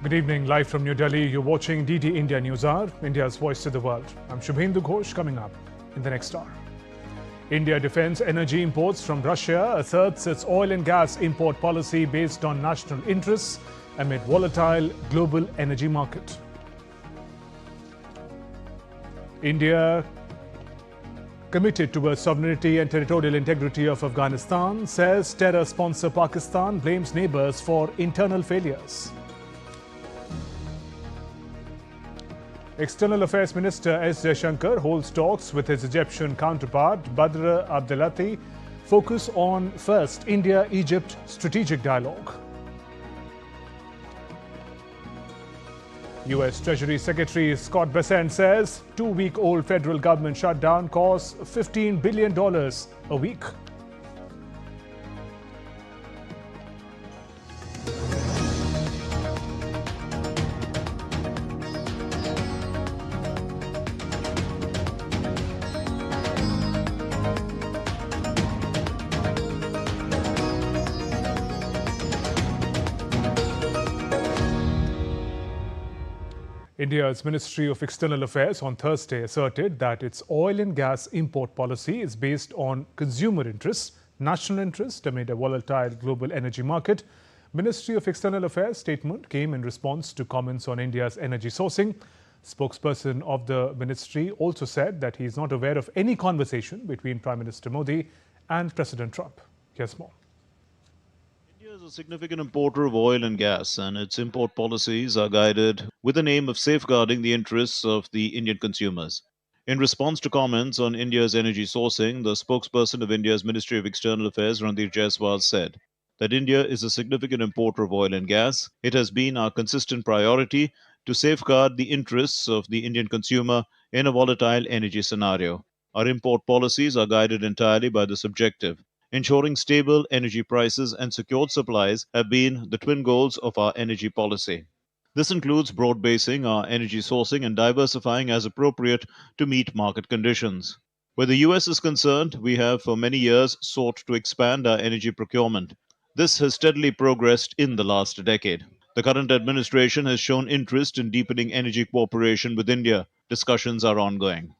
Good evening, live from New Delhi. You're watching DD India News Hour, India's voice to the world. I'm Shubhendu Ghosh, coming up in the next hour. India defends energy imports from Russia, asserts its oil and gas import policy based on national interests amid volatile global energy market. India committed towards sovereignty and territorial integrity of Afghanistan, says terror sponsor Pakistan blames neighbors for internal failures. External Affairs Minister S. Jaishankar holds talks with his Egyptian counterpart Badr Abdelati, focus on first India-Egypt strategic dialogue. U.S. Treasury Secretary Scott Bessent says two-week-old federal government shutdown costs $15 billion a week. India's Ministry of External Affairs on Thursday asserted that its oil and gas import policy is based on consumer interests, national interest amid a volatile global energy market. Ministry of External Affairs statement came in response to comments on India's energy sourcing. Spokesperson of the ministry also said that he is not aware of any conversation between Prime Minister Modi and President Trump. Here's more. India is a significant importer of oil and gas, and its import policies are guided with the aim of safeguarding the interests of the Indian consumers. In response to comments on India's energy sourcing, the spokesperson of India's Ministry of External Affairs, Randeep Jaiswal, said that India is a significant importer of oil and gas. It has been our consistent priority to safeguard the interests of the Indian consumer in a volatile energy scenario. Our import policies are guided entirely by this objective. Ensuring stable energy prices and secured supplies have been the twin goals of our energy policy. This includes broad-basing our energy sourcing and diversifying as appropriate to meet market conditions. Where the US is concerned, we have for many years sought to expand our energy procurement. This has steadily progressed in the last decade. The current administration has shown interest in deepening energy cooperation with India. Discussions are ongoing.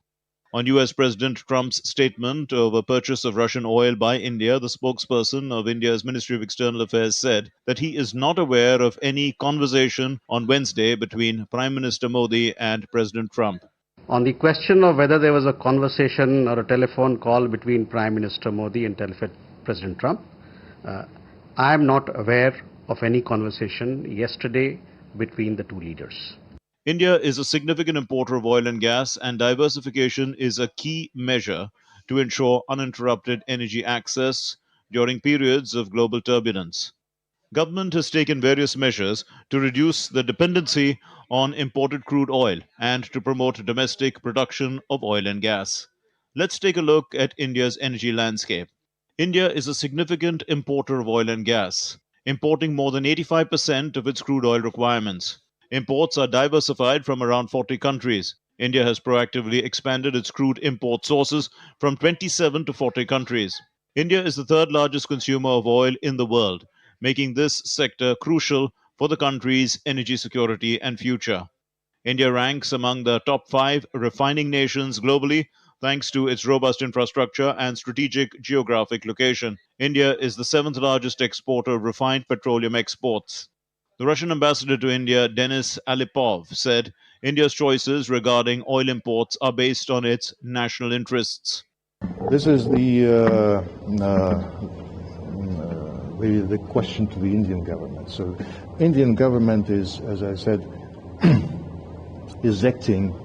On US President Trump's statement of a purchase of Russian oil by India, the spokesperson of India's Ministry of External Affairs said that he is not aware of any conversation on Wednesday between Prime Minister Modi and President Trump. On the question of whether there was a conversation or a telephone call between Prime Minister Modi and President Trump, I am not aware of any conversation yesterday between the two leaders. India is a significant importer of oil and gas, and diversification is a key measure to ensure uninterrupted energy access during periods of global turbulence. Government has taken various measures to reduce the dependency on imported crude oil and to promote domestic production of oil and gas. Let's take a look at India's energy landscape. India is a significant importer of oil and gas, importing more than 85% of its crude oil requirements. Imports are diversified from around 40 countries. India has proactively expanded its crude import sources from 27 to 40 countries. India is the third largest consumer of oil in the world, making this sector crucial for the country's energy security and future. India ranks among the top 5 refining nations globally, thanks to its robust infrastructure and strategic geographic location. India is the 7th largest exporter of refined petroleum exports. The Russian ambassador to India, Denis Alipov, said India's choices regarding oil imports are based on its national interests. This is the question to the Indian government. So, Indian government is, as I said, is acting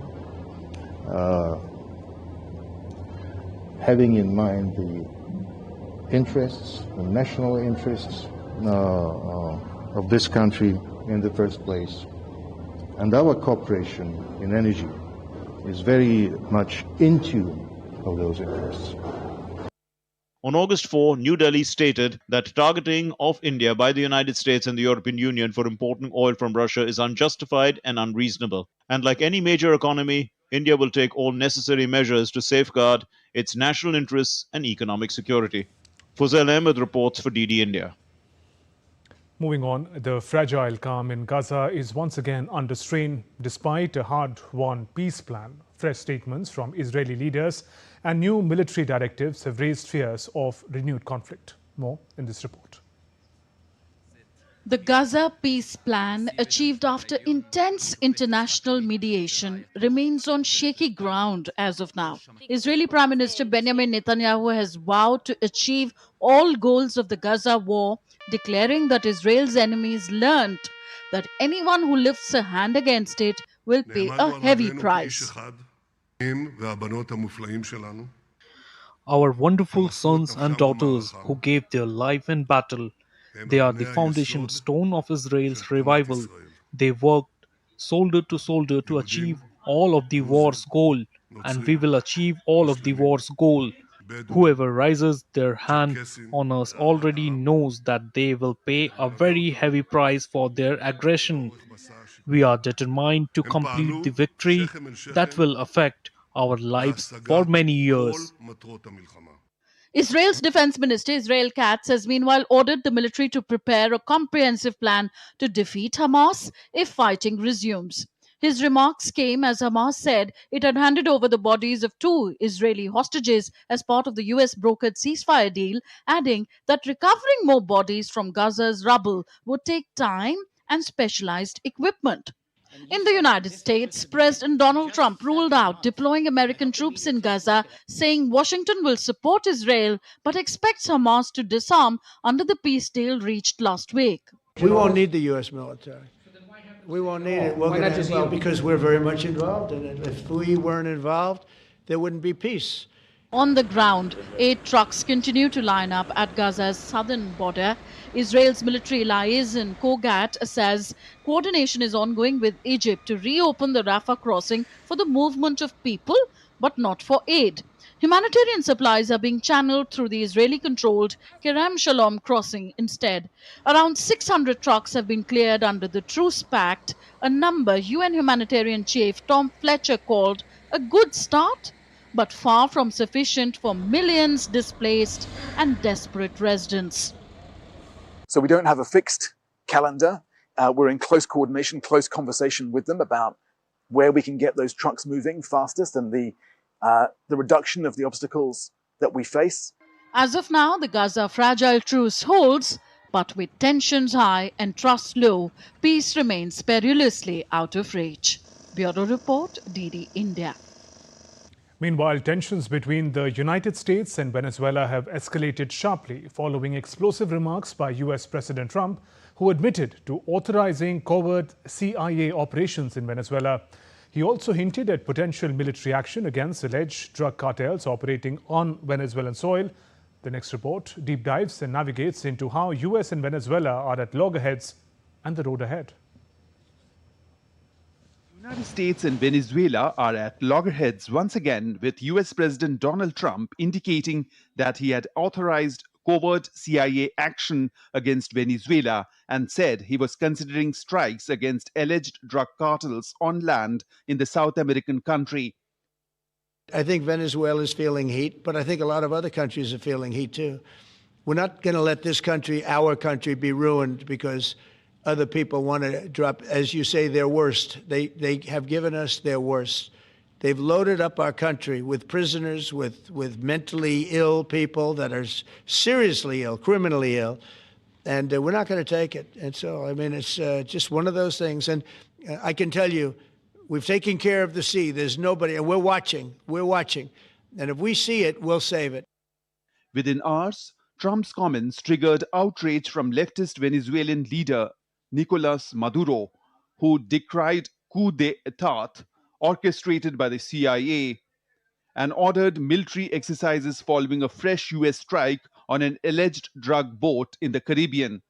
having in mind the interests, the national interests of this country in the first place. And our cooperation in energy is very much in tune of those interests. On August 4, New Delhi stated that targeting of India by the United States and the European Union for importing oil from Russia is unjustified and unreasonable. And like any major economy, India will take all necessary measures to safeguard its national interests and economic security. Fuzail Ahmed reports for DD India. Moving on, the fragile calm in Gaza is once again under strain despite a hard-won peace plan. Fresh statements from Israeli leaders and new military directives have raised fears of renewed conflict. More in this report. The Gaza peace plan, achieved after intense international mediation, remains on shaky ground as of now. Israeli Prime Minister Benjamin Netanyahu has vowed to achieve all goals of the Gaza war, declaring that Israel's enemies learned that anyone who lifts a hand against it will pay a heavy price. Our wonderful sons and daughters who gave their life in battle. They are the foundation stone of Israel's revival. They worked shoulder to achieve all of the war's goal, and we will achieve all of the war's goal. Whoever raises their hand on us already knows that they will pay a very heavy price for their aggression. We are determined to complete the victory that will affect our lives for many years. Israel's defense minister, Israel Katz, has meanwhile ordered the military to prepare a comprehensive plan to defeat Hamas if fighting resumes. His remarks came as Hamas said it had handed over the bodies of 2 Israeli hostages as part of the US brokered ceasefire deal, adding that recovering more bodies from Gaza's rubble would take time and specialized equipment. In the United States, President Donald Trump ruled out deploying American troops in Gaza, saying Washington will support Israel but expects Hamas to disarm under the peace deal reached last week. We won't need the U.S. military. We won't need it. Because we're very much involved in it. If we weren't involved, there wouldn't be peace. On the ground, 8 trucks continue to line up at Gaza's southern border. Israel's military liaison Kogat says coordination is ongoing with Egypt to reopen the Rafah crossing for the movement of people, but not for aid. Humanitarian supplies are being channeled through the Israeli-controlled Kerem Shalom crossing instead. Around 600 trucks have been cleared under the Truce Pact, a number UN humanitarian chief Tom Fletcher called a good start, but far from sufficient for millions displaced and desperate residents. So we don't have a fixed calendar. We're in close coordination, close conversation with them about where we can get those trucks moving fastest and the reduction of the obstacles that we face. As of now, the Gaza fragile truce holds, but with tensions high and trust low, peace remains perilously out of reach. Bureau Report, DD India. Meanwhile, tensions between the United States and Venezuela have escalated sharply following explosive remarks by US President Trump, who admitted to authorizing covert CIA operations in Venezuela. He also hinted at potential military action against alleged drug cartels operating on Venezuelan soil. The next report deep dives and navigates into how US and Venezuela are at loggerheads and the road ahead. The United States and Venezuela are at loggerheads once again, with US President Donald Trump indicating that he had authorized covert CIA action against Venezuela and said he was considering strikes against alleged drug cartels on land in the South American country. I think Venezuela is feeling heat, but I think a lot of other countries are feeling heat too. We're not going to let this country, our country, be ruined because other people want to drop, as you say, their worst. They have given us their worst. They've loaded up our country with prisoners, with mentally ill people that are seriously ill, criminally ill, and we're not going to take it. And so, I mean, it's just one of those things. And I can tell you, we've taken care of the sea. There's nobody, and we're watching. We're watching. And if we see it, we'll save it. Within hours, Trump's comments triggered outrage from leftist Venezuelan leader Nicolas Maduro, who decried coup d'état orchestrated by the CIA and ordered military exercises following a fresh US strike on an alleged drug boat in the Caribbean.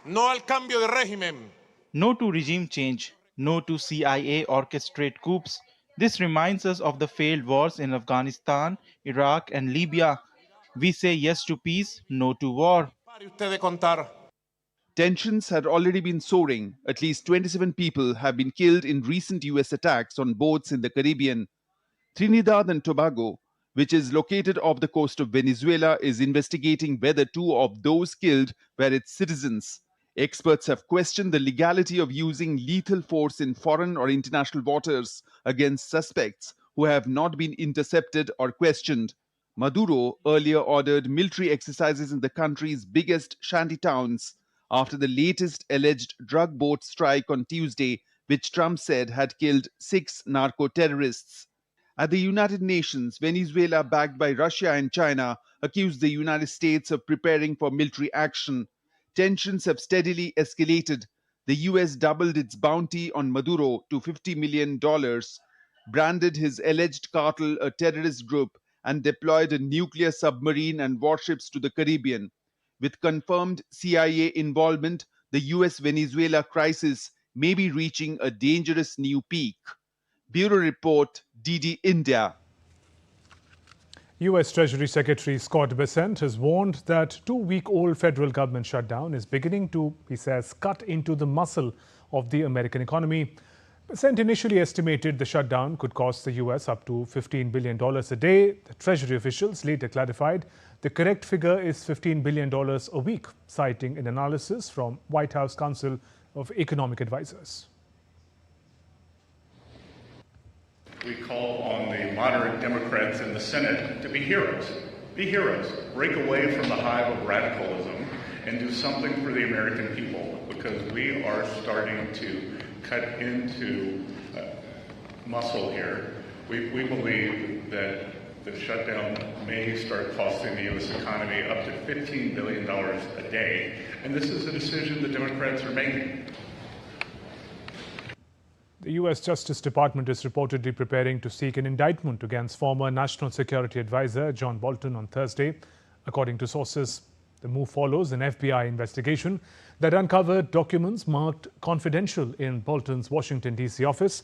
No al cambio de régimen. No to regime change. No to CIA orchestrate coups. This reminds us of the failed wars in Afghanistan, Iraq, and Libya. We say yes to peace, no to war. Tensions had already been soaring. At least 27 people have been killed in recent US attacks on boats in the Caribbean. Trinidad and Tobago, which is located off the coast of Venezuela, is investigating whether 2 of those killed were its citizens. Experts have questioned the legality of using lethal force in foreign or international waters against suspects who have not been intercepted or questioned. Maduro earlier ordered military exercises in the country's biggest shanty towns after the latest alleged drug boat strike on Tuesday, which Trump said had killed 6 narco-terrorists. At the United Nations, Venezuela, backed by Russia and China, accused the United States of preparing for military action. Tensions have steadily escalated. The US doubled its bounty on Maduro to $50 million, branded his alleged cartel a terrorist group, and deployed a nuclear submarine and warships to the Caribbean. With confirmed CIA involvement, the US Venezuela crisis may be reaching a dangerous new peak. Bureau Report, DD India. U.S. Treasury Secretary Scott Bessent has warned that two-week-old federal government shutdown is beginning to, he says, cut into the muscle of the American economy. Bessent initially estimated the shutdown could cost the U.S. up to $15 billion a day. The Treasury officials later clarified the correct figure is $15 billion a week, citing an analysis from White House Council of Economic Advisors. We call on the moderate Democrats in the Senate to be heroes. Be heroes. Break away from the hive of radicalism and do something for the American people, because we are starting to cut into muscle here. We believe that the shutdown may start costing the U.S. economy up to $15 billion a day, and this is a decision the Democrats are making. The U.S. Justice Department is reportedly preparing to seek an indictment against former National Security Advisor John Bolton on Thursday. According to sources, the move follows an FBI investigation that uncovered documents marked confidential in Bolton's Washington, D.C. office,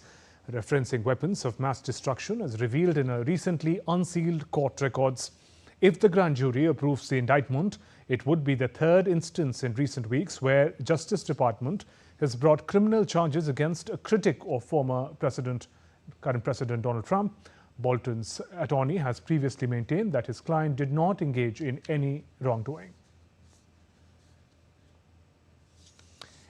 referencing weapons of mass destruction as revealed in a recently unsealed court records. If the grand jury approves the indictment, it would be the third instance in recent weeks where Justice Department has brought criminal charges against a critic of current President Donald Trump. Bolton's attorney has previously maintained that his client did not engage in any wrongdoing.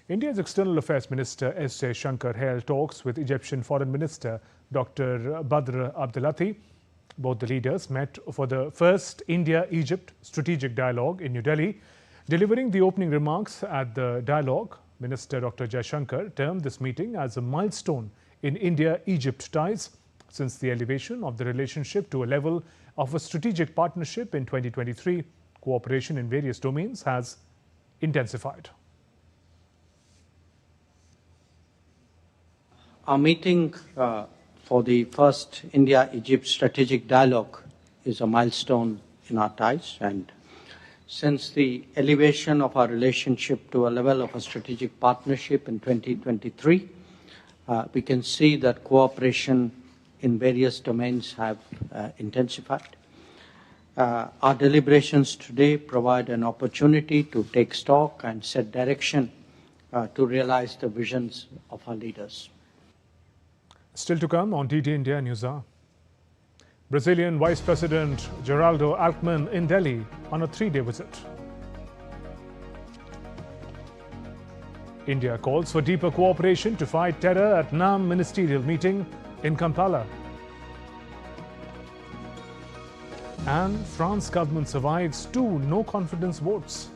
India's External Affairs Minister S. Jaishankar held talks with Egyptian Foreign Minister Dr. Badr Abdelati. Both the leaders met for the first India-Egypt strategic dialogue in New Delhi. Delivering the opening remarks at the dialogue, Minister Dr. Jaishankar termed this meeting as a milestone in India-Egypt ties since the elevation of the relationship to a level of a strategic partnership in 2023. Cooperation in various domains has intensified. Our meeting for the first India-Egypt strategic dialogue is a milestone in our ties, and since the elevation of our relationship to a level of a strategic partnership in 2023, we can see that cooperation in various domains have intensified. Our deliberations today provide an opportunity to take stock and set direction to realize the visions of our leaders. Still to come on DD India News Hour. Brazilian Vice President Geraldo Alckmin in Delhi on a 3-day visit. India calls for deeper cooperation to fight terror at NAM ministerial meeting in Kampala. And France government survives 2 no-confidence votes.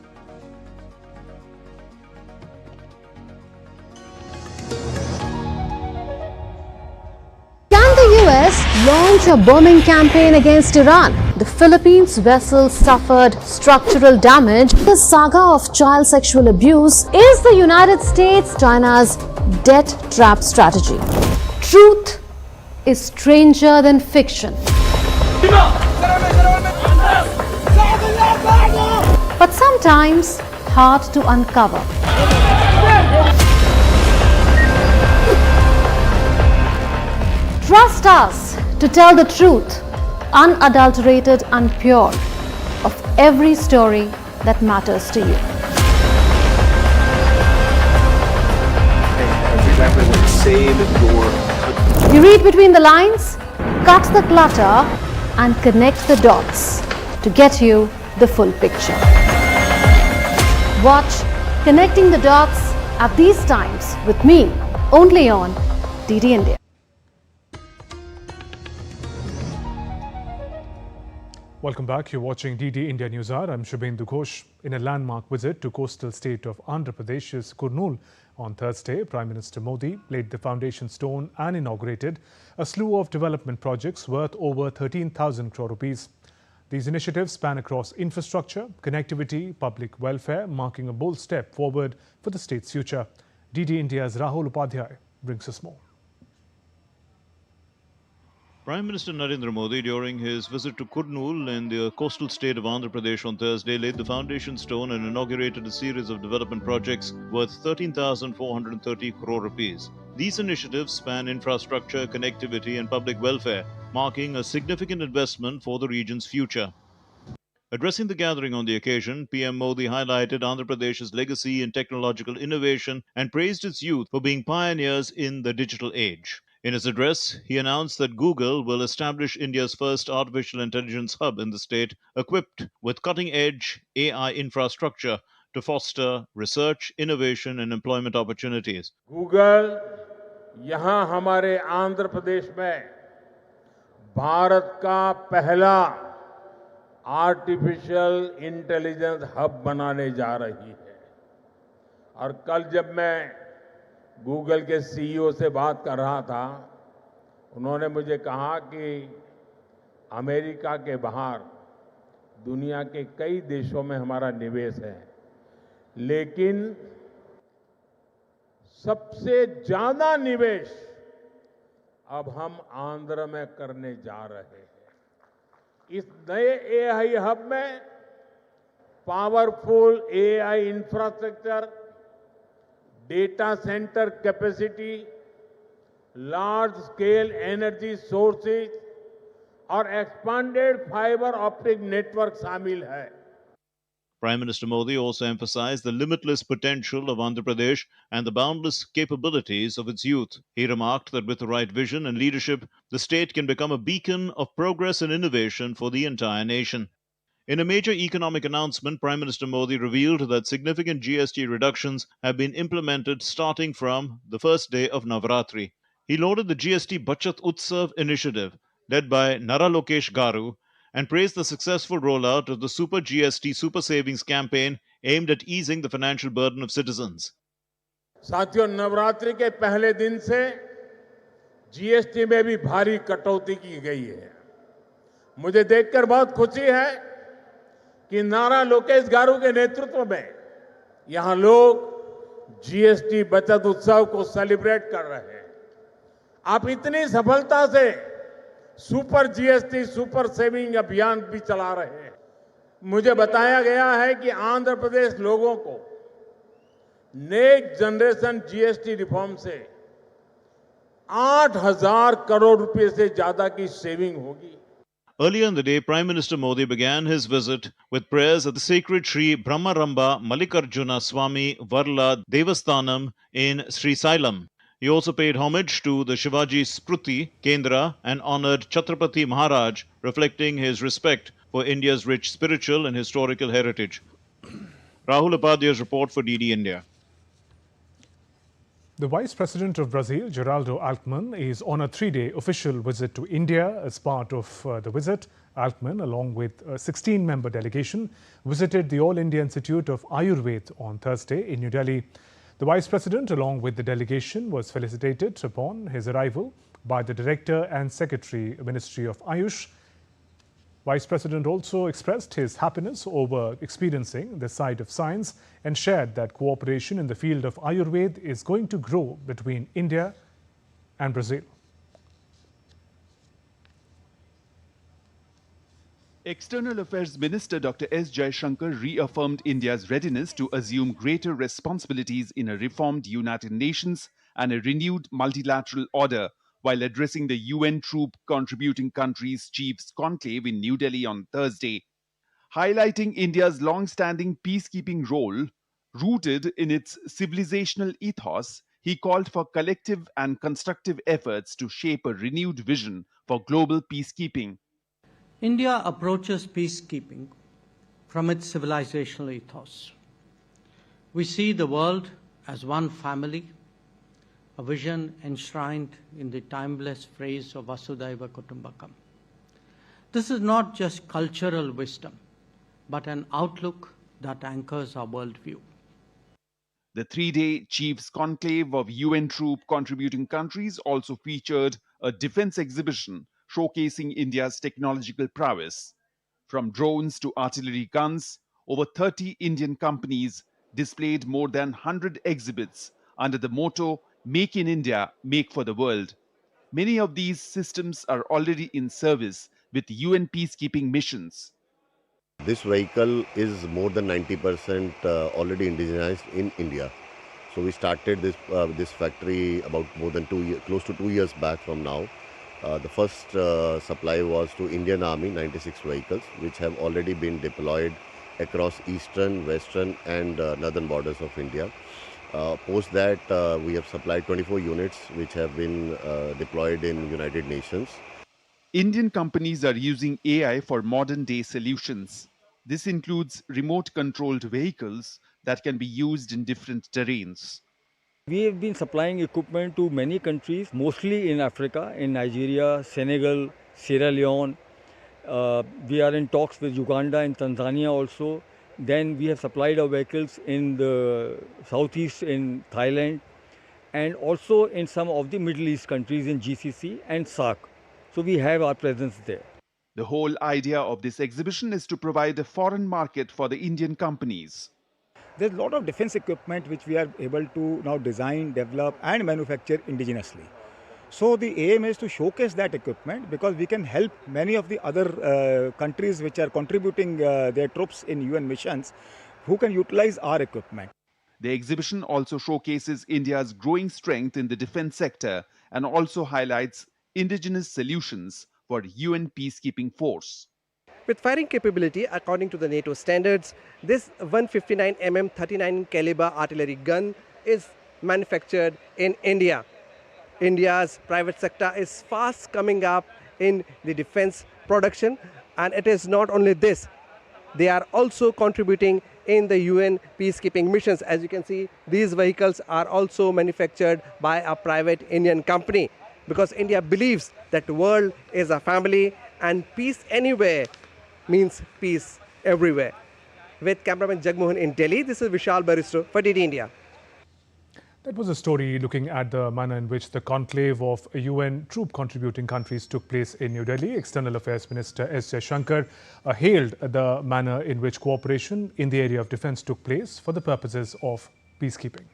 Launch a bombing campaign against Iran. The Philippines vessel suffered structural damage. The saga of child sexual abuse is the United States China's debt trap strategy. Truth is stranger than fiction. But sometimes hard to uncover. Trust us to tell the truth, unadulterated and pure, of every story that matters to you. You read between the lines, cut the clutter, and connect the dots to get you the full picture. Watch connecting the dots at these times with me, only on DD India. Welcome back. You're watching DD India News Hour. I'm Shubhendu Ghosh. In a landmark visit to coastal state of Andhra Pradesh's Kurnool on Thursday, Prime Minister Modi laid the foundation stone and inaugurated a slew of development projects worth over 13,000 crore rupees. These initiatives span across infrastructure, connectivity, public welfare, marking a bold step forward for the state's future. DD India's Rahul Upadhyay brings us more. Prime Minister Narendra Modi, during his visit to Kurnool in the coastal state of Andhra Pradesh on Thursday, laid the foundation stone and inaugurated a series of development projects worth 13,430 crore rupees. These initiatives span infrastructure, connectivity and public welfare, marking a significant investment for the region's future. Addressing the gathering on the occasion, PM Modi highlighted Andhra Pradesh's legacy in technological innovation and praised its youth for being pioneers in the digital age. In his address, he announced that Google will establish India's first artificial intelligence hub in the state, equipped with cutting-edge AI infrastructure to foster research, innovation and employment opportunities. Google यहाँ हमारे आंध्र प्रदेश में भारत का पहला artificial intelligence hub बनाने जा रही है और कल जब मैं गूगल के सीईओ से बात कर रहा था, उन्होंने मुझे कहा कि अमेरिका के बाहर दुनिया के कई देशों में हमारा निवेश है, लेकिन सबसे ज्यादा निवेश अब हम आंध्र में करने जा रहे हैं। इस नए एआई हब में powerful AI infrastructure, data centre capacity, large scale energy sources और एक्सपांडेड फाइबर ऑप्टिक नेटवर्क शामिल है। Prime Minister Modi also emphasized the limitless potential of Andhra Pradesh and the boundless capabilities of its youth. He remarked that with the right vision and leadership, the state can become a beacon of progress and innovation for the entire nation. In a major economic announcement, Prime Minister Modi revealed that significant GST reductions have been implemented starting from the first day of Navratri. He lauded the GST Bachat Utsav initiative led by Nara Lokesh Garu and praised the successful rollout of the Super GST Super Savings campaign aimed at easing the financial burden of citizens. साथियों, नवरात्रि के पहले दिन से GST में भी भारी कटौती की गई है। मुझे देखकर बहुत खुशी है कि नारा लोकेश गारू के नेतृत्व में यहां लोग जीएसटी बचत उत्सव को सेलिब्रेट कर रहे हैं। आप इतनी सफलता से सुपर जीएसटी सुपर सेविंग अभियान भी चला रहे हैं। मुझे बताया गया है कि आंध्र प्रदेश लोगों को नेक्स्ट जनरेशन जीएसटी रिफॉर्म से 8,000 करोड़ रुपए से ज्यादा की सेविंग होगी। Earlier in the day, Prime Minister Modi began his visit with prayers at the sacred Sri Brahmaramba Mallikarjuna Swami Varla Devasthanam in Sri Sailam. He also paid homage to the Shivaji Spruti Kendra and honored Chhatrapati Maharaj, reflecting his respect for India's rich spiritual and historical heritage. Rahul Upadhyay's report for DD India. The Vice President of Brazil, Geraldo Alckmin, is on a 3-day official visit to India. As part of the visit, Alckmin, along with a 16-member delegation, visited the All India Institute of Ayurveda on Thursday in New Delhi. The Vice President, along with the delegation, was felicitated upon his arrival by the Director and Secretary, Ministry of Ayush. Vice President also expressed his happiness over experiencing the side of science and shared that cooperation in the field of Ayurveda is going to grow between India and Brazil. External Affairs Minister Dr. S. Jaishankar reaffirmed India's readiness to assume greater responsibilities in a reformed United Nations and a renewed multilateral order while addressing the UN troop contributing countries' chiefs conclave in New Delhi on Thursday. Highlighting India's long-standing peacekeeping role, rooted in its civilizational ethos, he called for collective and constructive efforts to shape a renewed vision for global peacekeeping. India approaches peacekeeping from its civilizational ethos. We see the world as one family, a vision enshrined in the timeless phrase of Vasudhaiva Kutumbakam. This is not just cultural wisdom, but an outlook that anchors our worldview. The three-day Chiefs Conclave of UN troop contributing countries also featured a defense exhibition showcasing India's technological prowess. From drones to artillery guns, over 30 Indian companies displayed more than 100 exhibits under the motto Make in India, Make for the World. Many of these systems are already in service with UN peacekeeping missions. This vehicle is more than 90% already indigenized in India. So we started this factory about close to 2 years back from now. The first supply was to Indian Army, 96 vehicles, which have already been deployed across eastern, western and northern borders of India. Post that, we have supplied 24 units which have been deployed in United Nations. Indian companies are using AI for modern-day solutions. This includes remote-controlled vehicles that can be used in different terrains. We have been supplying equipment to many countries, mostly in Africa, in Nigeria, Senegal, Sierra Leone. We are in talks with Uganda and Tanzania also. Then we have supplied our vehicles in the southeast in Thailand and also in some of the Middle East countries in GCC and SAARC. So we have our presence there. The whole idea of this exhibition is to provide a foreign market for the Indian companies. There's a lot of defense equipment which we are able to now design, develop and manufacture indigenously. So the aim is to showcase that equipment because we can help many of the other countries which are contributing their troops in UN missions who can utilize our equipment. The exhibition also showcases India's growing strength in the defense sector and also highlights indigenous solutions for UN peacekeeping force. With firing capability according to the NATO standards, this 159mm 39 caliber artillery gun is manufactured in India. India's private sector is fast coming up in the defense production, and it is not only this, they are also contributing in the UN peacekeeping missions. As you can see, these vehicles are also manufactured by a private Indian company because India believes that the world is a family and peace anywhere means peace everywhere. With cameraman Jagmohan in Delhi, this is Vishal Baristo for DD India. That was a story looking at the manner in which the conclave of UN troop contributing countries took place in New Delhi. External Affairs Minister S. Jaishankar hailed the manner in which cooperation in the area of defence took place for the purposes of peacekeeping.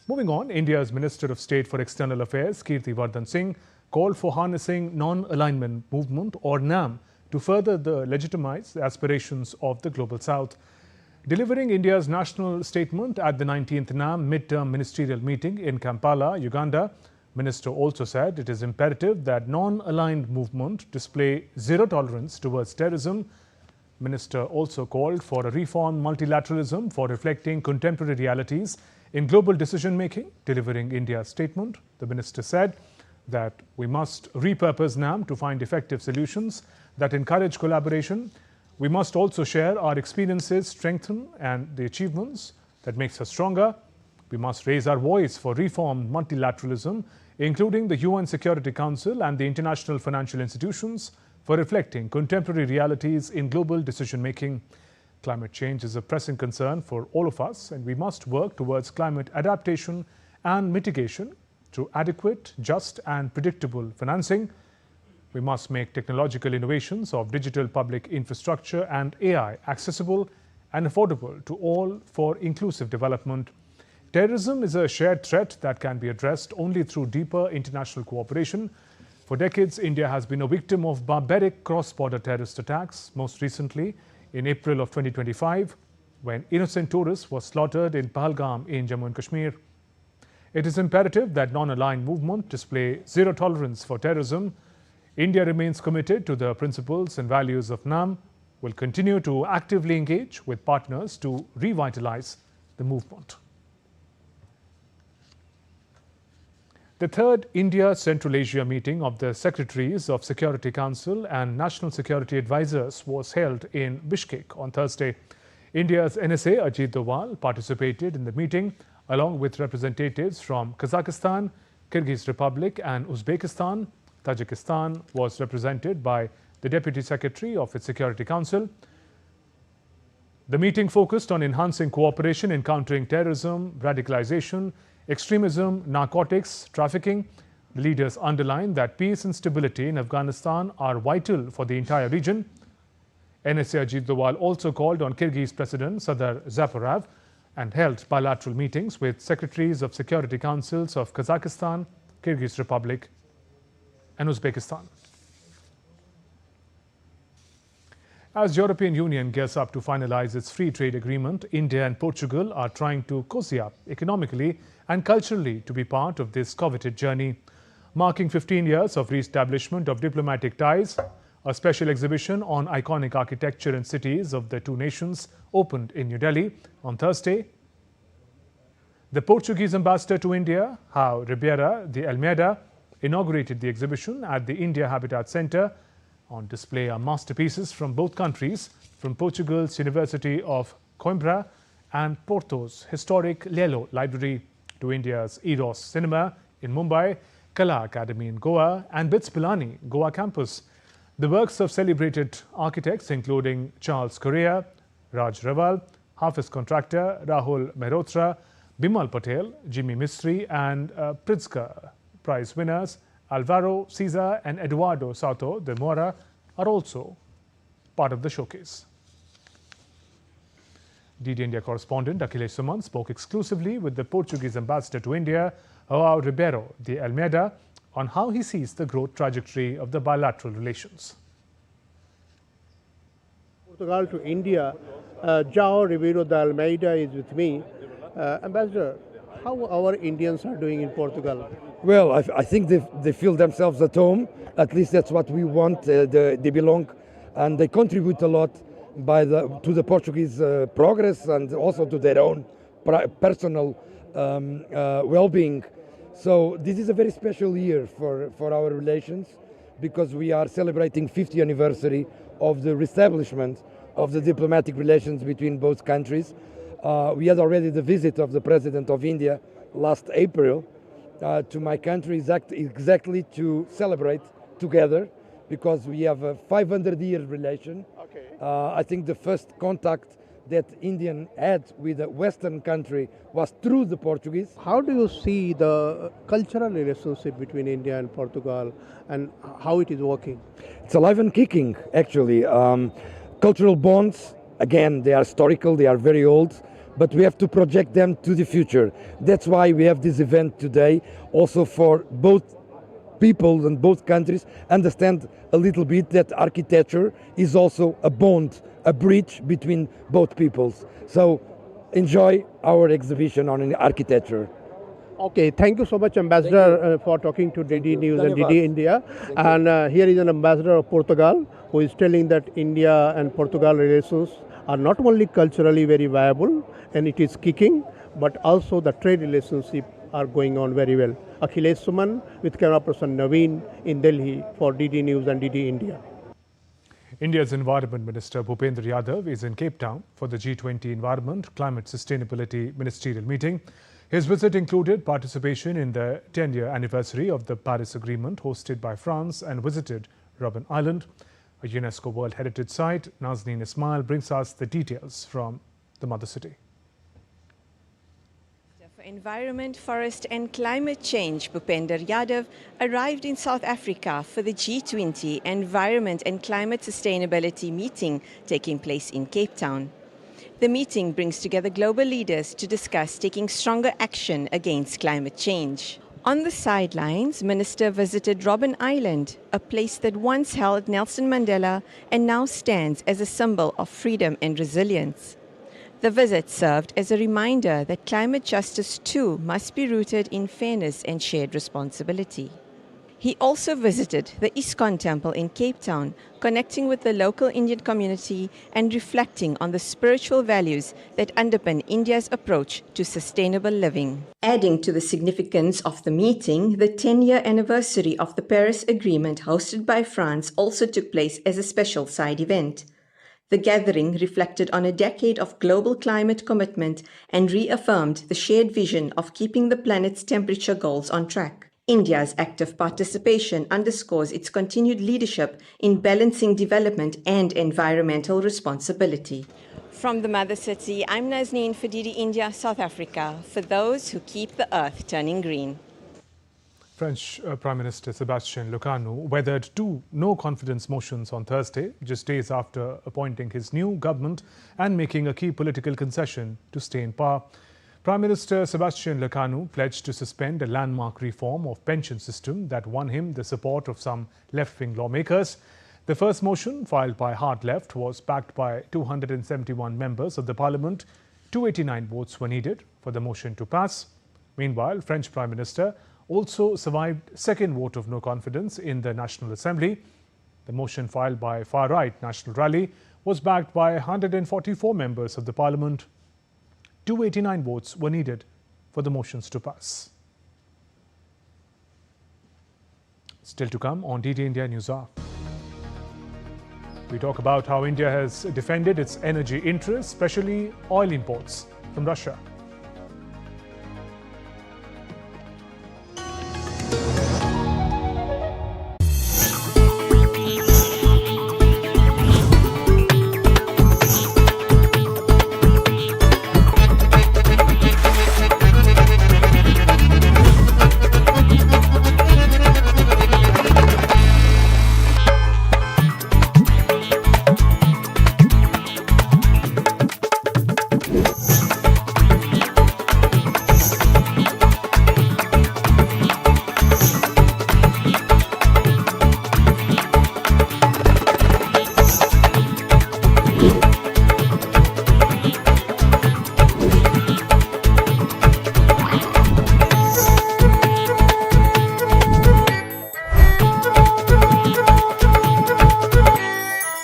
Moving on, India's Minister of State for External Affairs, Kirti Vardhan Singh, called for harnessing non-alignment movement or NAM to further legitimize the aspirations of the Global South. Delivering India's national statement at the 19th NAM mid-term ministerial meeting in Kampala, Uganda, Minister also said it is imperative that non-aligned movement display zero tolerance towards terrorism. Minister also called for a reformed multilateralism for reflecting contemporary realities in global decision-making. Delivering India's statement, the minister said that we must repurpose NAM to find effective solutions that encourage collaboration. We must also share our experiences, strengthen and the achievements that makes us stronger. We must raise our voice for reformed multilateralism, including the UN Security Council and the international financial institutions, for reflecting contemporary realities in global decision-making. Climate change is a pressing concern for all of us, and we must work towards climate adaptation and mitigation through adequate, just and predictable financing. We must make technological innovations of digital public infrastructure and AI accessible and affordable to all for inclusive development. Terrorism is a shared threat that can be addressed only through deeper international cooperation. For decades, India has been a victim of barbaric cross-border terrorist attacks, most recently in April of 2025, when innocent tourists were slaughtered in Pahalgam in Jammu and Kashmir. It is imperative that non-aligned movement display zero tolerance for terrorism. India remains committed to the principles and values of NAM, will continue to actively engage with partners to revitalize the movement. The third India-Central Asia meeting of the Secretaries of Security Council and National Security Advisors was held in Bishkek on Thursday. India's NSA Ajit Doval participated in the meeting along with representatives from Kazakhstan, Kyrgyz Republic and Uzbekistan. Tajikistan was represented by the Deputy Secretary of its Security Council. The meeting focused on enhancing cooperation in countering terrorism, radicalization, extremism, narcotics, trafficking. The leaders underlined that peace and stability in Afghanistan are vital for the entire region. NSA Ajit Doval also called on Kyrgyz President Sadar Zaparev and held bilateral meetings with secretaries of Security Councils of Kazakhstan, Kyrgyz Republic and Uzbekistan. As European Union gears up to finalize its free trade agreement, India and Portugal are trying to cozy up economically and culturally to be part of this coveted journey. Marking 15 years of re-establishment of diplomatic ties, a special exhibition on iconic architecture and cities of the two nations opened in New Delhi on Thursday. The Portuguese ambassador to India, João Ribeiro de Almeida, inaugurated the exhibition at the India Habitat Centre. On display are masterpieces from both countries, from Portugal's University of Coimbra and Porto's historic Lelo Library to India's Eros Cinema in Mumbai, Kala Academy in Goa and BITS Pilani, Goa campus. The works of celebrated architects including Charles Correa, Raj Raval, Hafiz contractor Rahul Mehrotra, Bimal Patel, Jimmy Mistry and Pritzker Prize winners Alvaro Cesar and Eduardo Soto de Mora are also part of the showcase. DD India correspondent Akhilesh Suman spoke exclusively with the Portuguese ambassador to India, João Ribeiro de Almeida, on how he sees the growth trajectory of the bilateral relations. Portugal to India, João Ribeiro de Almeida is with me. Ambassador, how our Indians are doing in Portugal? Well, I think they feel themselves at home. At least that's what we want. They belong, and they contribute a lot to the Portuguese progress and also to their own personal well-being. So this is a very special year for our relations because we are celebrating 50th anniversary of the reestablishment of the diplomatic relations between both countries. We had already the visit of the President of India last April to my country exactly to celebrate together because we have a 500-year relation. Okay. I think the first contact that Indian had with a Western country was through the Portuguese. How do you see the cultural relationship between India and Portugal and how it is working? It's alive and kicking, actually. Cultural bonds, again, they are historical, they are very old, but we have to project them to the future. That's why we have this event today, also for both people and both countries understand a little bit that architecture is also a bond, a bridge between both peoples. So enjoy our exhibition on architecture. Okay, thank you so much, Ambassador, for talking to DD News and DD India. And here is an ambassador of Portugal who is telling that India and Portugal relations are not only culturally very viable and it is kicking, but also the trade relationship are going on very well. Akhilesh Suman with camera person Naveen in Delhi for DD News and DD India. India's Environment Minister Bhupendra Yadav is in Cape Town for the G20 Environment Climate Sustainability Ministerial Meeting. His visit included participation in the 10-year anniversary of the Paris Agreement hosted by France and visited Robben Island, a UNESCO World Heritage Site. Nazneen Ismail brings us the details from the mother city. For Environment, Forest and Climate Change, Bhupendra Yadav arrived in South Africa for the G20 Environment and Climate Sustainability meeting taking place in Cape Town. The meeting brings together global leaders to discuss taking stronger action against climate change. On the sidelines, Minister visited Robben Island, a place that once held Nelson Mandela and now stands as a symbol of freedom and resilience. The visit served as a reminder that climate justice too must be rooted in fairness and shared responsibility. He also visited the ISKCON temple in Cape Town, connecting with the local Indian community and reflecting on the spiritual values that underpin India's approach to sustainable living. Adding to the significance of the meeting, the 10-year anniversary of the Paris Agreement hosted by France also took place as a special side event. The gathering reflected on a decade of global climate commitment and reaffirmed the shared vision of keeping the planet's temperature goals on track. India's active participation underscores its continued leadership in balancing development and environmental responsibility. From the mother city, I'm Nazneen for DD India, South Africa, for those who keep the earth turning green. French Prime Minister Sébastien Lecornu weathered two no-confidence motions on Thursday, just days after appointing his new government and making a key political concession to stay in power. Prime Minister Sébastien Lecornu pledged to suspend a landmark reform of pension system that won him the support of some left-wing lawmakers. The first motion, filed by Hard Left, was backed by 271 members of the parliament. 289 votes were needed for the motion to pass. Meanwhile, French Prime Minister also survived second vote of no confidence in the National Assembly. The motion filed by far-right National Rally was backed by 144 members of the parliament. 289 votes were needed for the motions to pass. Still to come on DD India News Hour. We talk about how India has defended its energy interests, especially oil imports from Russia.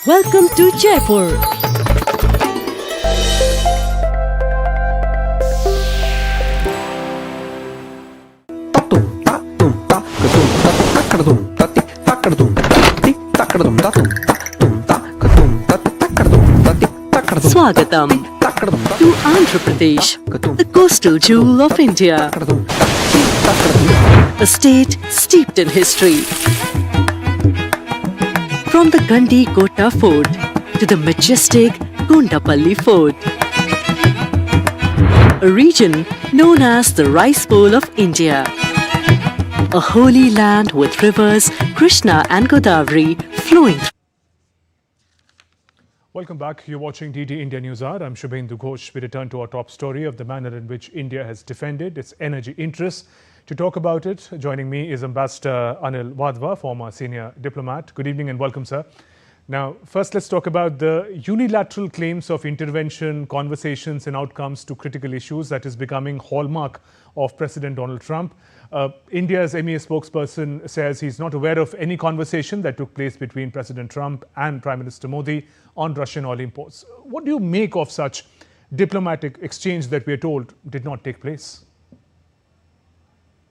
Welcome to Jaipur. Swagatam to Andhra Pradesh, the coastal jewel of India, a state steeped in history. From the Gandi Kota Fort to the majestic Gondapalli Fort, a region known as the Rice Bowl of India, a holy land with rivers Krishna and Godavari flowing through. Welcome back. You're watching DD India News Hour. I'm Shubhendu Ghosh. We return to our top story of the manner in which India has defended its energy interests. To talk about it, joining me is Ambassador Anil Wadhwa, former senior diplomat. Good evening and welcome, sir. Now, first let's talk about the unilateral claims of intervention, conversations and outcomes to critical issues that is becoming hallmark of President Donald Trump. India's MEA spokesperson says he's not aware of any conversation that took place between President Trump and Prime Minister Modi on Russian oil imports. What do you make of such diplomatic exchange that we are told did not take place?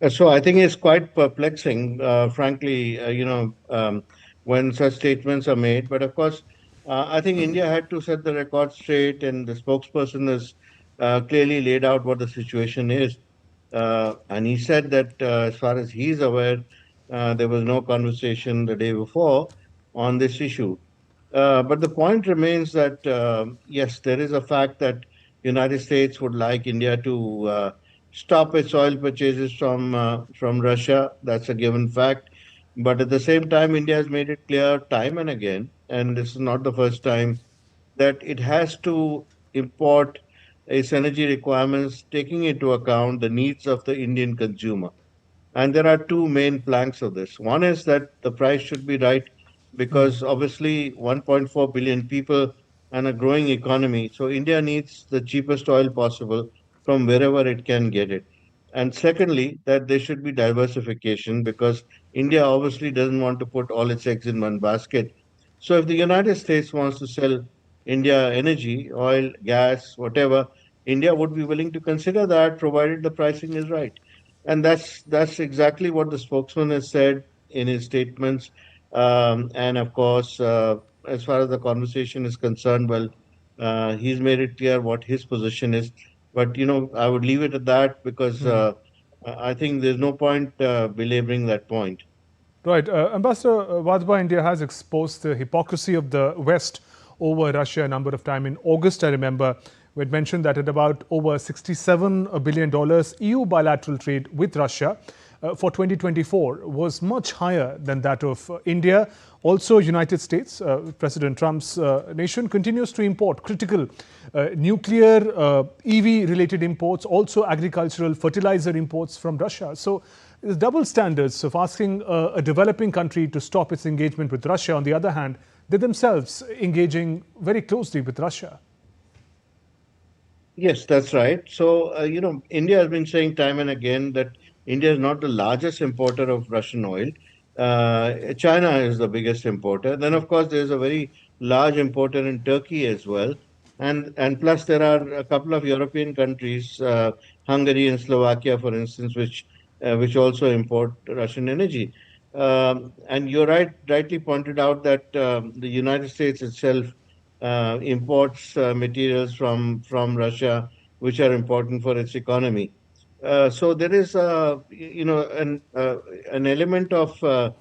So I think it's quite perplexing, frankly, when such statements are made. But of course, I think India had to set the record straight, and the spokesperson has clearly laid out what the situation is. And he said that as far as he's aware, there was no conversation the day before on this issue. But the point remains that, yes, there is a fact that United States would like India to stop its oil purchases from Russia. That's a given fact. But at the same time, India has made it clear time and again, and this is not the first time, that it has to import its energy requirements, taking into account the needs of the Indian consumer. And there are two main planks of this. One is that the price should be right, because obviously 1.4 billion people and a growing economy. So India needs the cheapest oil possible from wherever it can get it. And secondly, that there should be diversification, because India obviously doesn't want to put all its eggs in one basket. So if the United States wants to sell India energy, oil, gas, whatever, India would be willing to consider that, provided the pricing is right. And that's exactly what the spokesman has said in his statements. And of course, as far as the conversation is concerned, well, he's made it clear what his position is. But I would leave it at that because I think there's no point belaboring that point. Right. Ambassador Vajpayee, India has exposed the hypocrisy of the West over Russia a number of times. In August, I remember, we had mentioned that at about over $67 billion, EU bilateral trade with Russia for 2024 was much higher than that of India. Also, United States, President Trump's nation, continues to import critical nuclear, EV-related imports, also agricultural fertilizer imports from Russia. So, the double standards of asking a developing country to stop its engagement with Russia. On the other hand, they themselves engaging very closely with Russia. Yes, that's right. So, India has been saying time and again that India is not the largest importer of Russian oil. China is the biggest importer. Then, of course, there's a very large importer in Turkey as well. And plus, there are a couple of European countries, Hungary and Slovakia, for instance, which also import Russian energy. And you're rightly pointed out that the United States itself imports materials from Russia, which are important for its economy. So there is, an element of,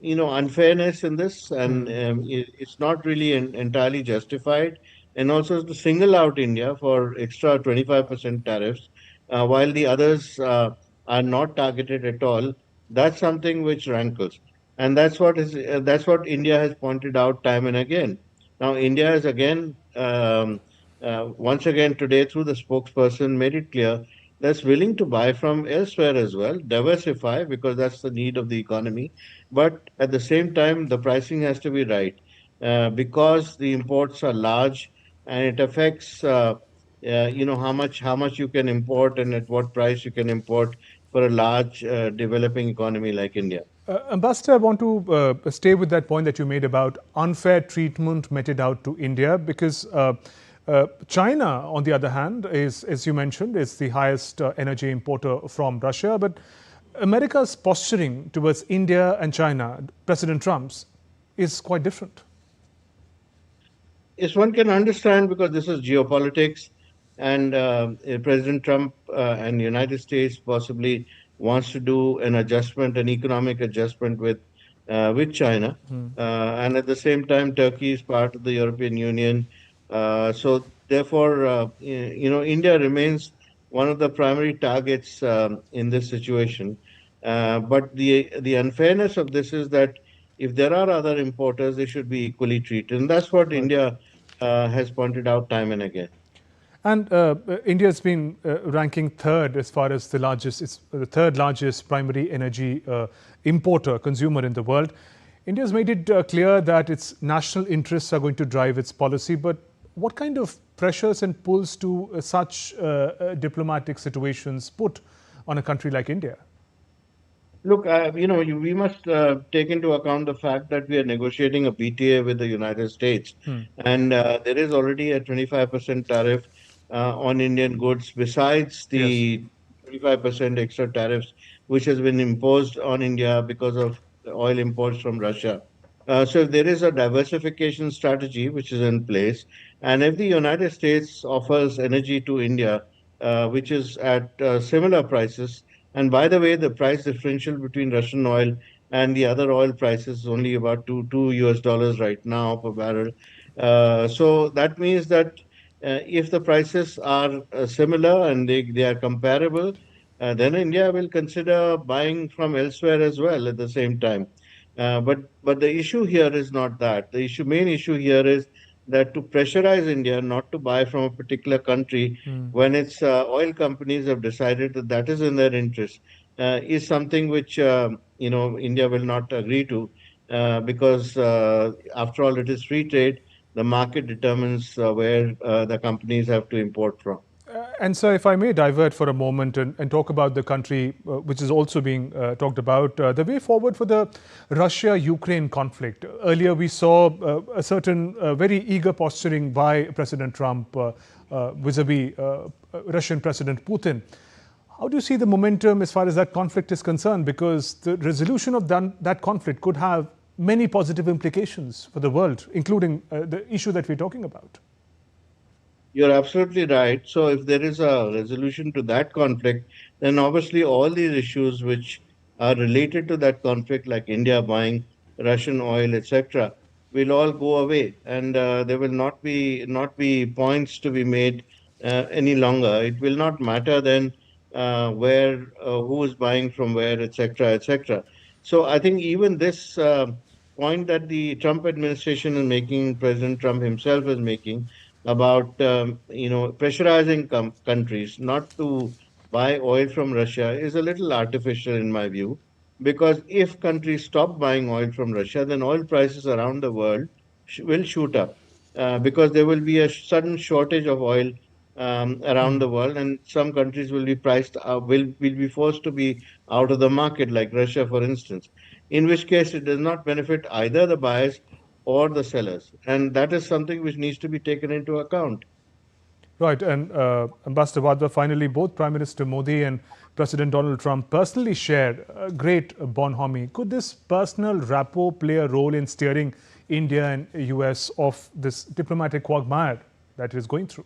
unfairness in this, and it's not really entirely justified. And also to single out India for extra 25% tariffs, while the others are not targeted at all, that's something which rankles. And that's what India has pointed out time and again. Now, India has once again today through the spokesperson made it clear that's willing to buy from elsewhere as well, diversify because that's the need of the economy. But at the same time, the pricing has to be right because the imports are large and it affects, how much you can import and at what price you can import for a large developing economy like India. Ambassador, I want to stay with that point that you made about unfair treatment meted out to India, because China, on the other hand, is, as you mentioned, is the highest energy importer from Russia. But America's posturing towards India and China, President Trump's, is quite different. Yes, one can understand because this is geopolitics, and President Trump and the United States possibly wants to do an adjustment, an economic adjustment with China, and at the same time, Turkey is part of the European Union. So therefore, India remains one of the primary targets in this situation. But the unfairness of this is that if there are other importers, they should be equally treated, and that's what India has pointed out time and again. And India has been ranking third as far as it's the third largest primary energy importer, consumer in the world. India has made it clear that its national interests are going to drive its policy. But what kind of pressures and pulls do such diplomatic situations put on a country like India? Look, we must take into account the fact that we are negotiating a BTA with the United States, and there is already a 25% tariff on Indian goods, besides the 25% extra tariffs which has been imposed on India because of oil imports from Russia. So if there is a diversification strategy which is in place, and if the United States offers energy to India, which is at similar prices, and by the way, the price differential between Russian oil and the other oil prices is only about $2 right now per barrel. So that means that if the prices are similar and they are comparable, then India will consider buying from elsewhere as well at the same time. But the issue here is not that. The main issue here is that to pressurize India not to buy from a particular country when its oil companies have decided that that is in their interest is something which India will not agree to because after all it is free trade. The market determines where the companies have to import from. And so if I may divert for a moment and talk about the country which is also being talked about, the way forward for the Russia-Ukraine conflict. Earlier we saw a certain very eager posturing by President Trump vis-a-vis Russian President Putin. How do you see the momentum as far as that conflict is concerned? Because the resolution of that conflict could have many positive implications for the world, including the issue that we're talking about. You're absolutely right. So, if there is a resolution to that conflict, then obviously all these issues which are related to that conflict, like India buying Russian oil, etc., will all go away, and there will not be points to be made any longer. It will not matter then where who is buying from where, etc., etc. So, I think even this point that the Trump administration is making, President Trump himself is making, about pressurizing countries not to buy oil from Russia is a little artificial in my view, because if countries stop buying oil from Russia, then oil prices around the world will shoot up because there will be a sudden shortage of oil around the world, and some countries will be will be forced to be out of the market, like Russia, for instance. In which case, it does not benefit either the buyers or the sellers, and that is something which needs to be taken into account. Right, and Ambassador Wadhwa, finally, both Prime Minister Modi and President Donald Trump personally shared a great bonhomie. Could this personal rapport play a role in steering India and US off this diplomatic quagmire that it is going through?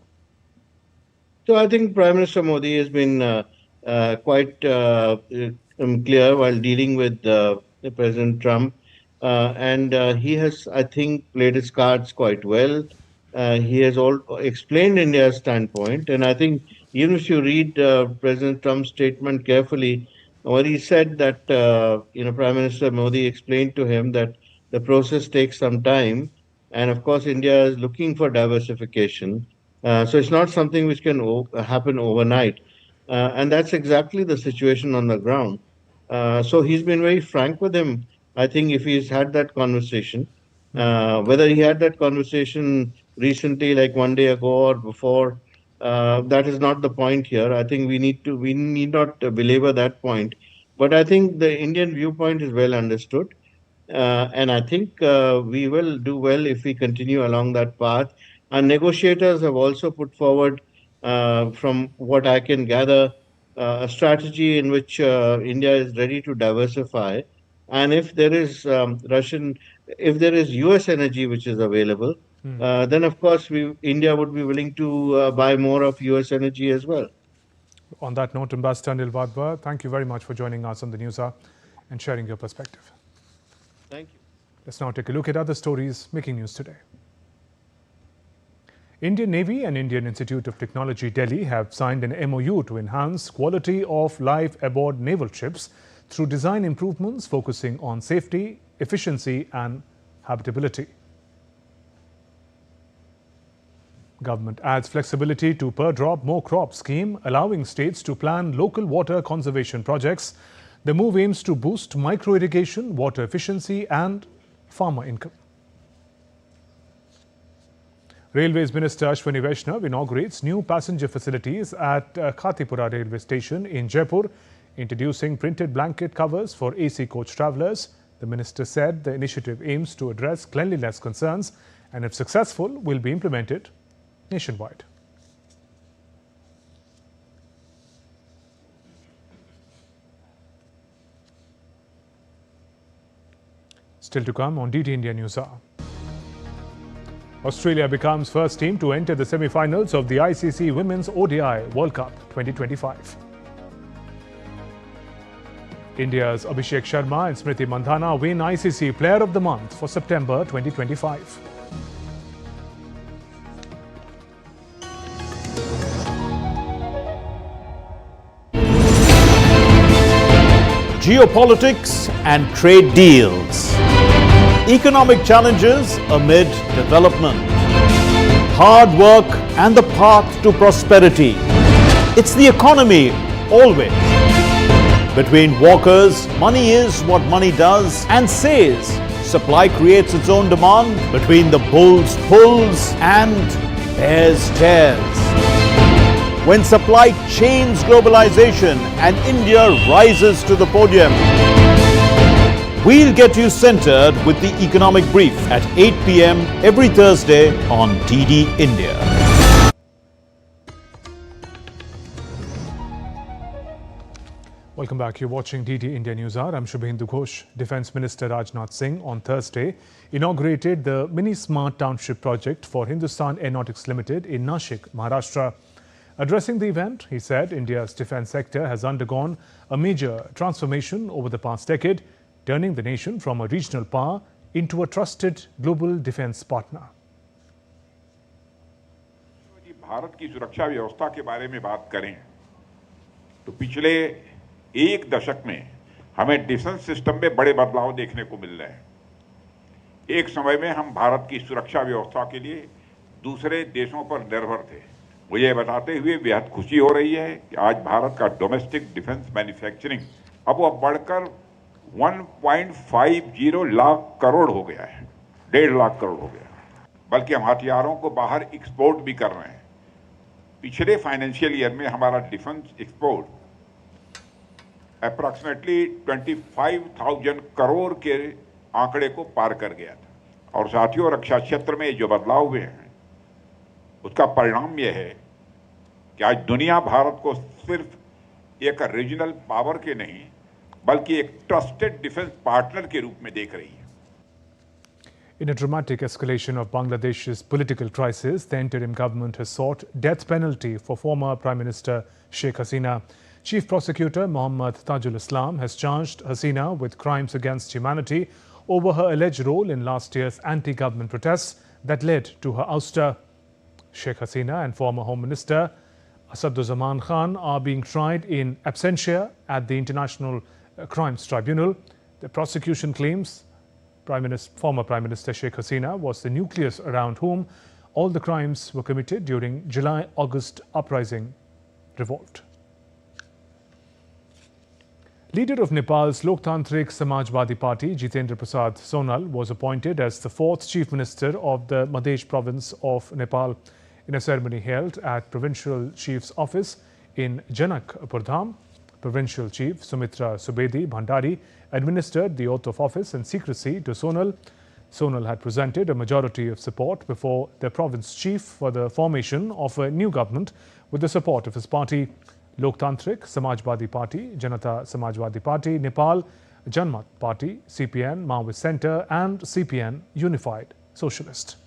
So I think Prime Minister Modi has been quite clear while dealing with President Trump, and he has, I think, played his cards quite well. He has all explained India's standpoint, and I think even if you read President Trump's statement carefully, what he said that Prime Minister Modi explained to him that the process takes some time, and of course India is looking for diversification. So it's not something which can happen overnight, and that's exactly the situation on the ground. So he's been very frank with him. I think if he's had that conversation, whether he had that conversation recently, like one day ago or before, that is not the point here. I think we need not belabor that point. But I think the Indian viewpoint is well understood. And I think we will do well if we continue along that path. And negotiators have also put forward, from what I can gather, a strategy in which India is ready to diversify. And if there is if there is US energy which is available, then of course India would be willing to buy more of US energy as well. On that note, Ambassador Anil Wadhwa, thank you very much for joining us on the News Hour and sharing your perspective. Thank you. Let's now take a look at other stories making news today. Indian Navy and Indian Institute of Technology, Delhi, have signed an MOU to enhance quality of life aboard naval ships through design improvements focusing on safety, efficiency and habitability. Government adds flexibility to per drop more crop scheme, allowing states to plan local water conservation projects. The move aims to boost micro irrigation, water efficiency and farmer income. Railways Minister Ashwani Vaishnav inaugurates new passenger facilities at Khatipura railway station in Jaipur, introducing printed blanket covers for AC coach travellers. The minister said the initiative aims to address cleanliness concerns and, if successful, will be implemented nationwide. Still to come on DD India News Hour. Australia becomes first team to enter the semi-finals of the ICC Women's ODI World Cup 2025. India's Abhishek Sharma and Smriti Mandhana win ICC Player of the Month for September 2025. Geopolitics and trade deals. Economic challenges amid development. Hard work and the path to prosperity. It's the economy always. Between walkers, money is what money does and says. Supply creates its own demand. Between the bulls pulls and bears tears. When supply chains globalization and India rises to the podium. We'll get you centered with the Economic Brief at 8 p.m. every Thursday on DD India. Welcome back. You're watching DD India News Hour. I'm Shubhendu Ghosh. Defence Minister Rajnath Singh on Thursday inaugurated the Mini Smart Township project for Hindustan Aeronautics Limited in Nashik, Maharashtra. Addressing the event, he said India's defence sector has undergone a major transformation over the past decade, turning the nation from a regional power into a trusted global defence partner. Bharat की सुरक्षा व्यवस्था के बारे में बात करें तो पिछले एक दशक में हमें डिफेंस सिस्टम में बड़े बदलाव देखने को मिल रहे हैं। एक समय में हम भारत की सुरक्षा व्यवस्था के लिए दूसरे देशों पर निर्भर थे। मुझे बताते हुए बेहद खुशी हो रही है कि आज भारत का डोमेस्टिक डिफेंस मैन्युफैक्चरिंग अब वह बढ़कर 1.50 लाख करोड़ हो गया है, 1.5 लाख करोड़ हो गया, बल्कि हम हथियारों को बाहर एक्सपोर्ट भी कर रहे हैं। पिछले फाइनेंशियल ईयर में हमारा डिफेंस एक्सपोर्ट अप्रॉक्सीमेटली 25,000 करोड़ के आंकड़े को पार कर गया था। और साथियों, रक्षा क्षेत्र में जो बदलाव हुए हैं उसका परिणाम यह है कि आज दुनिया भारत को सिर्फ एक रीजनल पावर के नहीं बल्कि एक ट्रस्टेड डिफेंस पार्टनर के रूप में देख रही है। In a dramatic escalation of Bangladesh's political crisis, the interim government has sought death penalty for former Prime Minister Sheikh Hasina. Chief Prosecutor Mohammad Tajul Islam has charged Hasina with crimes against humanity over her alleged role in last year's anti-government protests that led to her ouster. Sheikh Hasina and former Home Minister Asaduzzaman Khan are being tried in absentia at the International Crimes Tribunal. The prosecution claims former Prime Minister Sheikh Hasina was the nucleus around whom all the crimes were committed during July-August uprising revolt. Leader of Nepal's Loktantrik Samajwadi Party, Jitendra Prasad Sonal, was appointed as the 4th Chief Minister of the Madhya province of Nepal. In a ceremony held at Provincial Chief's office in Janakpurdham, Provincial Chief Sumitra Subedi Bhandari administered the oath of office in secrecy to Sonal. Sonal had presented a majority of support before the province chief for the formation of a new government with the support of his party. Loktantrik Samajwadi Party, Janata Samajwadi Party, Nepal Janmat Party, CPN Maoist Centre and CPN Unified Socialist.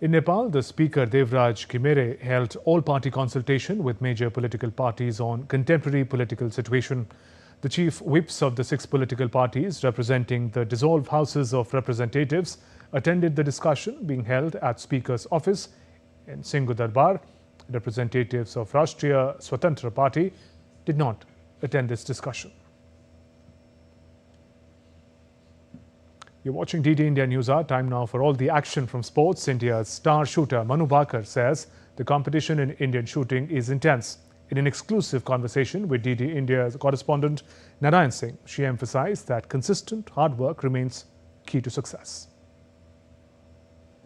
In Nepal, the Speaker Devraj Kimere held all-party consultation with major political parties on contemporary political situation. The chief whips of the 6 political parties representing the dissolved Houses of Representatives attended the discussion being held at Speaker's office in Singhu Darbar. Representatives of Rashtriya Swatantra Party did not attend this discussion. You're watching DD India News Hour. Time now for all the action from sports. India's star shooter Manu Bhaker says the competition in Indian shooting is intense. In an exclusive conversation with DD India's correspondent Narayan Singh, she emphasized that consistent hard work remains key to success.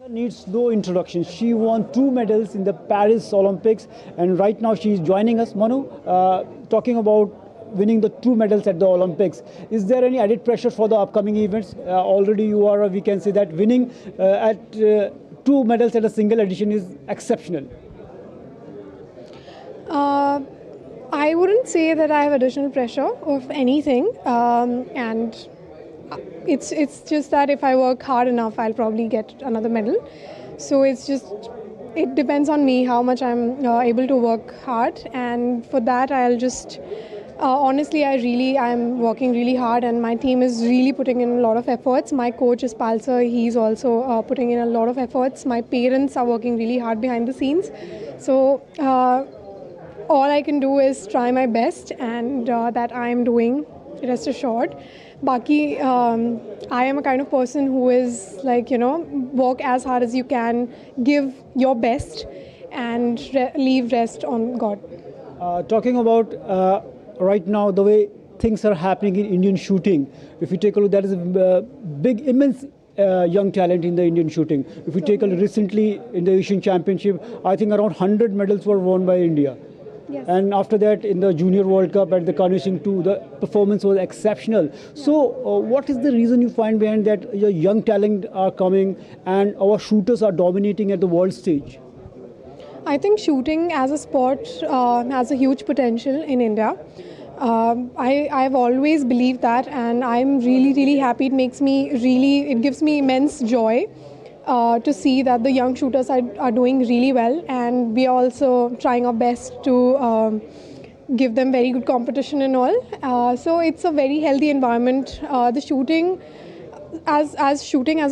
Needs no introduction. She won 2 medals in the Paris Olympics and right now she is joining us. Manu, talking about winning the 2 medals at the Olympics. Is there any added pressure for the upcoming events? Already you are, we can say that winning at 2 medals at a single edition is exceptional. I wouldn't say that I have additional pressure of anything, and it's just that if I work hard enough, I'll probably get another medal. So it depends on me how much I'm able to work hard, and for that I'll just honestly, I'm working really hard and my team is really putting in a lot of efforts. My coach is Palsar, he's also putting in a lot of efforts. My parents are working really hard behind the scenes. So all I can do is try my best, and that I am doing, rest assured. Baki, I am a kind of person who is like, work as hard as you can, give your best and leave rest on God. Talking about right now, the way things are happening in Indian shooting, if you take a look, there is a big, immense young talent in the Indian shooting. If you take a look recently in the Asian Championship, I think around 100 medals were won by India. Yes. And after that, in the Junior World Cup at the Carnation 2, the performance was exceptional. So what is the reason you find behind that your young talent are coming and our shooters are dominating at the world stage? I think shooting as a sport has a huge potential in India. I've always believed that, and I'm really happy. It gives me immense joy to see that the young shooters are doing really well, and we are also trying our best to give them very good competition and all. So it's a very healthy environment. The shooting as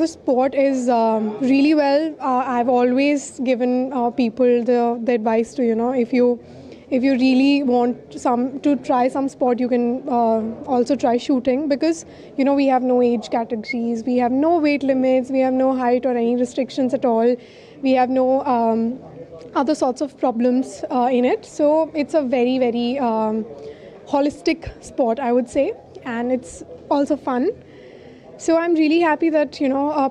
a sport is really well. I've always given people the advice to, if you really want to try some sport, you can also try shooting, because we have no age categories, we have no weight limits, we have no height or any restrictions at all, we have no other sorts of problems in it. So it's a very holistic sport, I would say, and it's also fun. So I'm really happy that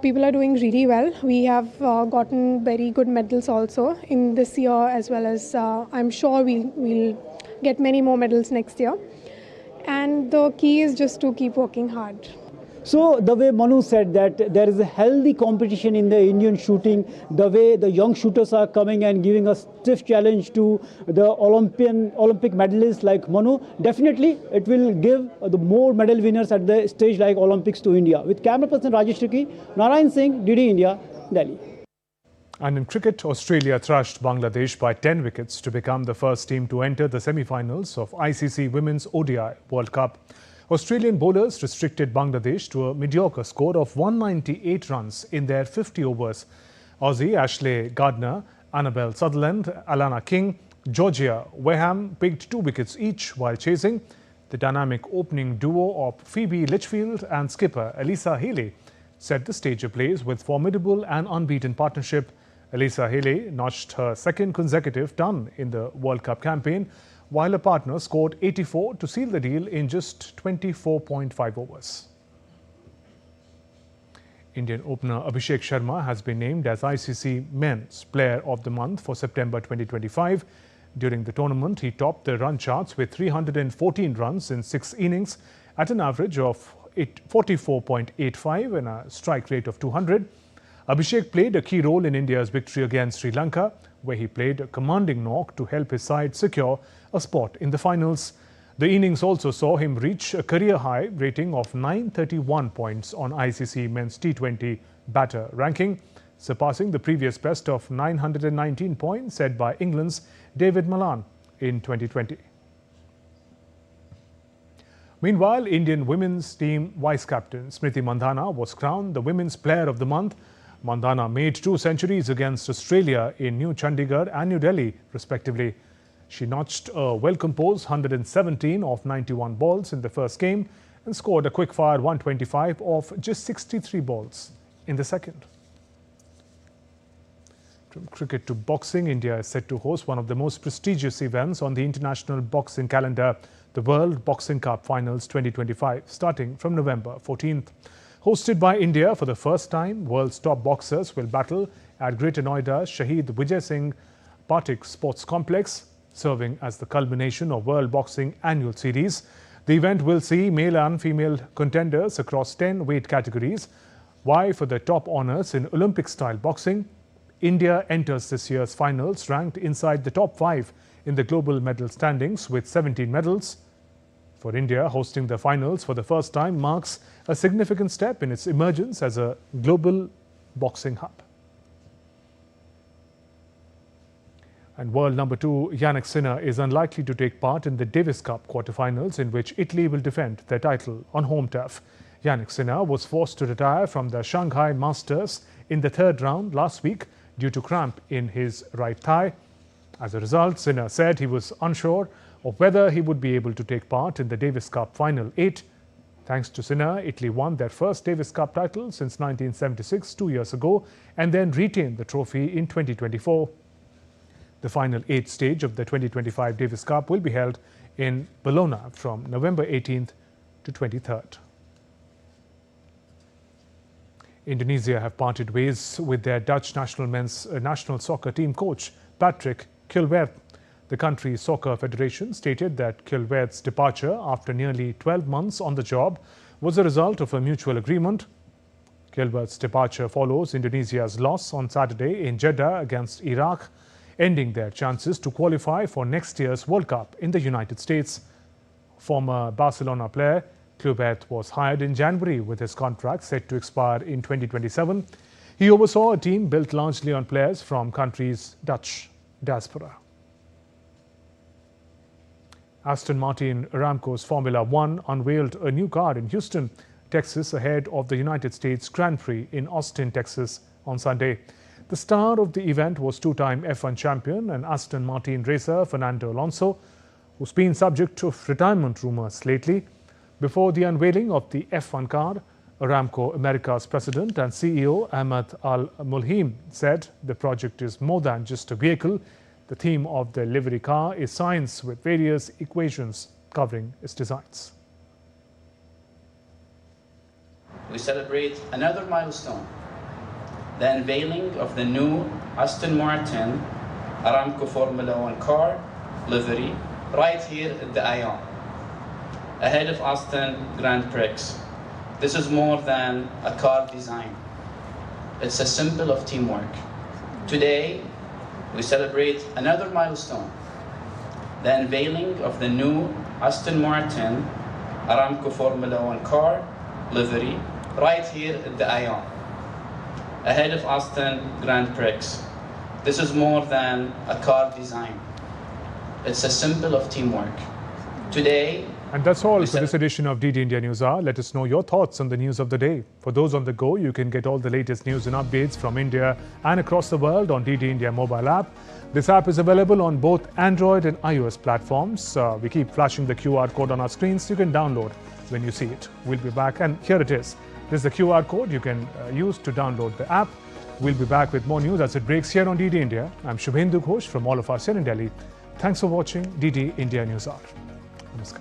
people are doing really well. We have gotten very good medals also in this year, as well as I'm sure we'll get many more medals next year. And the key is just to keep working hard. So the way Manu said that there is a healthy competition in the Indian shooting, the way the young shooters are coming and giving a stiff challenge to the Olympic medalists like Manu, definitely it will give the more medal winners at the stage like Olympics to India. With camera person Rajesh Trikhi, Narayan Singh, DD India, Delhi. And in cricket, Australia thrashed Bangladesh by 10 wickets to become the first team to enter the semi-finals of ICC Women's ODI World Cup. Australian bowlers restricted Bangladesh to a mediocre score of 198 runs in their 50 overs. Aussie Ashley Gardner, Annabelle Sutherland, Alana King, Georgia Weham picked 2 wickets each while chasing. The dynamic opening duo of Phoebe Litchfield and skipper Elisa Healy set the stage ablaze with formidable and unbeaten partnership. Elisa Healy notched her second consecutive ton in the World Cup campaign, while her partner scored 84 to seal the deal in just 24.5 overs. Indian opener Abhishek Sharma has been named as ICC Men's Player of the Month for September 2025. During the tournament, he topped the run charts with 314 runs in 6 innings at an average of 44.85 and a strike rate of 200. Abhishek played a key role in India's victory against Sri Lanka, where he played a commanding knock to help his side secure a spot in the finals. The innings also saw him reach a career-high rating of 931 points on ICC Men's T20 batter ranking, surpassing the previous best of 919 points set by England's David Malan in 2020. Meanwhile, Indian women's team vice-captain Smriti Mandhana was crowned the Women's Player of the Month. Mandhana made 2 centuries against Australia in New Chandigarh and New Delhi, respectively. She notched a well-composed 117 of 91 balls in the first game and scored a quick-fire 125 of just 63 balls in the second. From cricket to boxing, India is set to host one of the most prestigious events on the international boxing calendar, the World Boxing Cup Finals 2025, starting from November 14th. Hosted by India for the first time, world's top boxers will battle at Greater Noida's Shahid Vijay Singh Pathik Sports Complex, serving as the culmination of World Boxing Annual Series. The event will see male and female contenders across 10 weight categories, vie for the top honours in Olympic-style boxing. India enters this year's finals ranked inside the top 5 in the global medal standings with 17 medals. For India, hosting the finals for the first time marks a significant step in its emergence as a global boxing hub. And world number 2 Yannick Sinner is unlikely to take part in the Davis Cup quarterfinals, in which Italy will defend their title on home turf. Yannick Sinner was forced to retire from the Shanghai Masters in the 3rd round last week due to cramp in his right thigh. As a result, Sinner said he was unsure of whether he would be able to take part in the Davis Cup Final 8. Thanks to Sinner, Italy won their first Davis Cup title since 1976, 2 years ago, and then retained the trophy in 2024. The Final 8 stage of the 2025 Davis Cup will be held in Bologna from November 18th to 23rd. Indonesia have parted ways with their Dutch national soccer team coach, Patrick Kluivert. The country's soccer federation stated that Kluivert's departure after nearly 12 months on the job was a result of a mutual agreement. Kluivert's departure follows Indonesia's loss on Saturday in Jeddah against Iraq ending their chances to qualify for next year's World Cup in the United States. Former Barcelona player Kluivert was hired in January with his contract set to expire in 2027. He oversaw a team built largely on players from country's Dutch diaspora. Aston Martin Aramco's Formula One unveiled a new car in Houston, Texas ahead of the United States Grand Prix in Austin, Texas on Sunday. The star of the event was two-time F1 champion and Aston Martin racer Fernando Alonso, who's been subject to retirement rumors lately. Before the unveiling of the F1 car, Aramco America's president and CEO Ahmed Al-Mulhim said the project is more than just a vehicle. The theme of the livery car is science with various equations covering its designs. We celebrate another milestone, the unveiling of the new Aston Martin Aramco Formula One car livery right here at the EAM, ahead of Austin Grand Prix. This is more than a car design. It's a symbol of teamwork. Today, we celebrate another milestone, the unveiling of the new Aston Martin Aramco Formula One car livery right here at the EAM, ahead of Austin Grand Prix. This is more than a car design. It's a symbol of teamwork. Today, and that's all for this edition of DD India News Hour. Let us know your thoughts on the news of the day. For those on the go, you can get all the latest news and updates from India and across the world on DD India mobile app. This app is available on both Android and iOS platforms. We keep flashing the QR code on our screens. You can download when you see it. We'll be back, and here it is. This is the QR code you can use to download the app. We'll be back with more news as it breaks here on DD India. I'm Shubhendu Ghosh from all of us here in Delhi. Thanks for watching DD India News Hour. Namaskar.